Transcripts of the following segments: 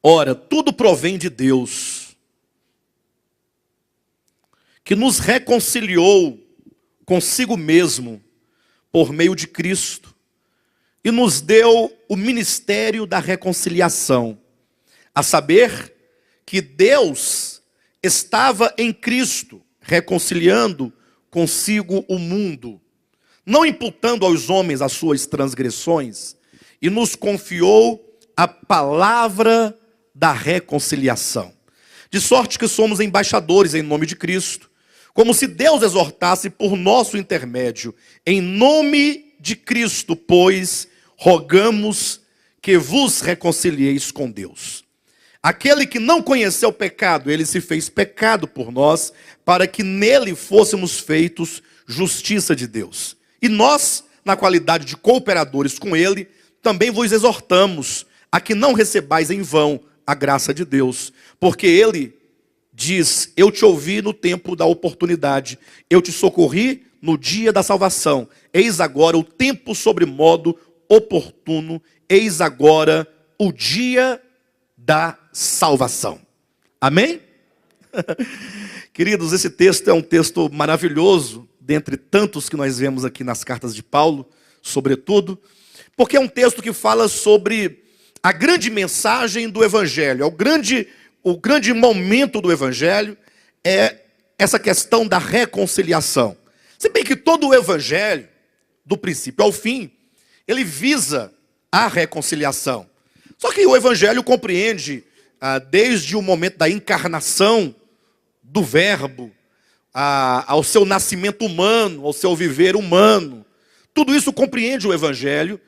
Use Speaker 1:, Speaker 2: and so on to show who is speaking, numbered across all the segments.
Speaker 1: Ora, tudo provém de Deus, que nos reconciliou consigo mesmo por meio de Cristo e nos deu o ministério da reconciliação, a saber que Deus estava em Cristo reconciliando consigo o mundo, não imputando aos homens as suas transgressões, e nos confiou a palavra da reconciliação. De sorte que somos embaixadores em nome de Cristo, como se Deus exortasse por nosso intermédio. Em nome de Cristo, pois, rogamos que vos reconcilieis com Deus. Aquele que não conheceu o pecado, ele se fez pecado por nós, para que nele fôssemos feitos justiça de Deus. E nós, na qualidade de cooperadores com ele, também vos exortamos a que não recebais em vão a graça de Deus. Porque ele diz, eu te ouvi no tempo da oportunidade, eu te socorri no dia da salvação. Eis agora o tempo sobremodo oportuno, eis agora o dia da salvação. Amém? Queridos, esse texto é um texto maravilhoso, dentre tantos que nós vemos aqui nas cartas de Paulo, sobretudo, porque é um texto que fala sobre a grande mensagem do Evangelho. O grande momento do Evangelho é essa questão da reconciliação. Se bem que todo o Evangelho, do princípio ao fim, ele visa a reconciliação. Só que o Evangelho compreende, desde o momento da encarnação do Verbo, ao seu nascimento humano, ao seu viver humano. Tudo isso compreende o Evangelho,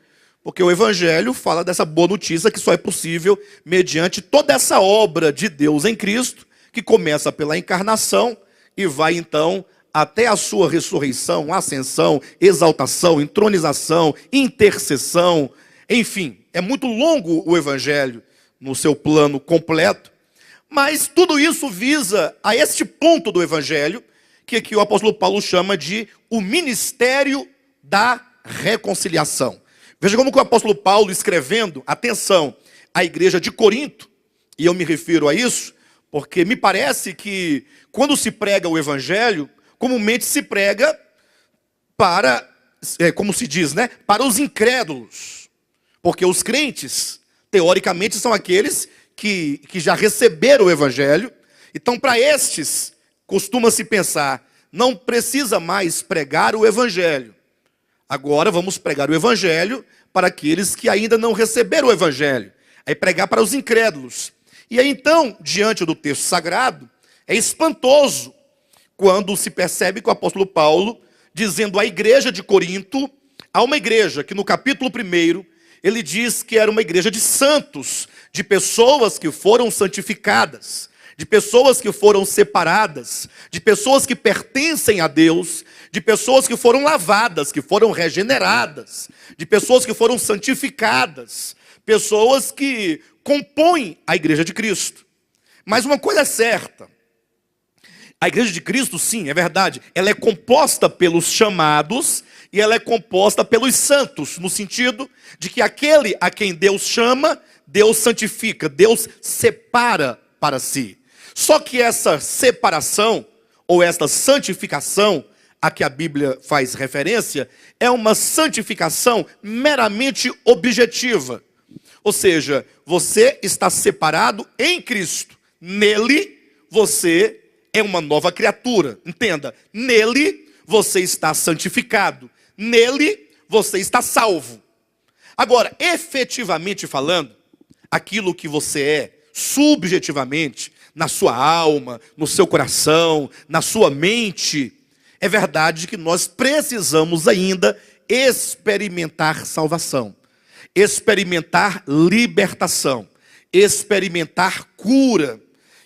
Speaker 1: porque o Evangelho fala dessa boa notícia que só é possível mediante toda essa obra de Deus em Cristo, que começa pela encarnação e vai então até a sua ressurreição, ascensão, exaltação, entronização, intercessão, enfim. É muito longo o Evangelho no seu plano completo, mas tudo isso visa a este ponto do Evangelho, que aqui o apóstolo Paulo chama de o ministério da reconciliação. Veja como que o apóstolo Paulo, escrevendo, atenção, à igreja de Corinto, e eu me refiro a isso, porque me parece que quando se prega o Evangelho, comumente se prega para, como se diz, né, para os incrédulos. Porque os crentes, teoricamente, são aqueles que já receberam o Evangelho. Então, para estes, costuma-se pensar, não precisa mais pregar o Evangelho. Agora vamos pregar o Evangelho para aqueles que ainda não receberam o Evangelho. Aí pregar para os incrédulos. E aí então, diante do texto sagrado, é espantoso quando se percebe que o apóstolo Paulo, dizendo à igreja de Corinto, há uma igreja que no capítulo 1, ele diz que era uma igreja de santos, de pessoas que foram santificadas, de pessoas que foram separadas, de pessoas que pertencem a Deus, de pessoas que foram lavadas, que foram regeneradas, de pessoas que foram santificadas, pessoas que compõem a igreja de Cristo. Mas uma coisa é certa, a igreja de Cristo, sim, é verdade, ela é composta pelos chamados e ela é composta pelos santos, no sentido de que aquele a quem Deus chama, Deus santifica, Deus separa para si. Só que essa separação, ou esta santificação, a que a Bíblia faz referência, é uma santificação meramente objetiva. Ou seja, você está separado em Cristo. Nele, você é uma nova criatura. Entenda, nele, você está santificado. Nele, você está salvo. Agora, efetivamente falando, aquilo que você é, subjetivamente, na sua alma, no seu coração, na sua mente, é verdade que nós precisamos ainda experimentar salvação, experimentar libertação, experimentar cura.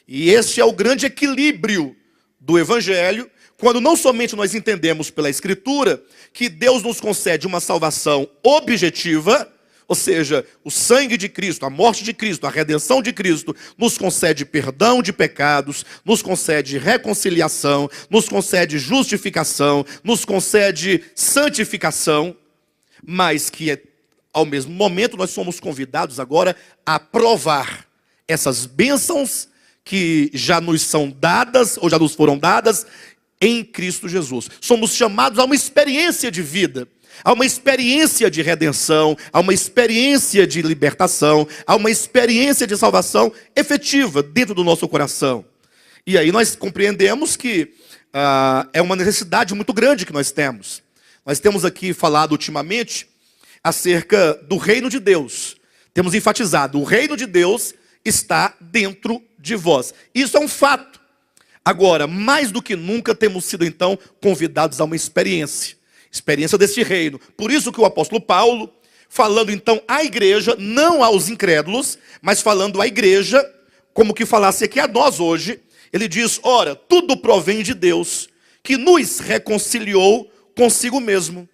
Speaker 1: E este é o grande equilíbrio do Evangelho, quando não somente nós entendemos pela Escritura que Deus nos concede uma salvação objetiva, ou seja, o sangue de Cristo, a morte de Cristo, a redenção de Cristo, nos concede perdão de pecados, nos concede reconciliação, nos concede justificação, nos concede santificação, mas que ao mesmo momento nós somos convidados agora a provar essas bênçãos que já nos são dadas, ou já nos foram dadas, em Cristo Jesus. Somos chamados a uma experiência de vida, a uma experiência de redenção, a uma experiência de libertação, a uma experiência de salvação efetiva dentro do nosso coração. E aí nós compreendemos que é uma necessidade muito grande que nós temos. Nós temos aqui falado ultimamente acerca do reino de Deus. Temos enfatizado, o reino de Deus está dentro de vós. Isso é um fato. Agora, mais do que nunca, temos sido então convidados a uma experiência deste reino. Por isso que o apóstolo Paulo, falando então à igreja, não aos incrédulos, mas falando à igreja, como que falasse aqui a nós hoje, ele diz: ora, tudo provém de Deus, que nos reconciliou consigo mesmo,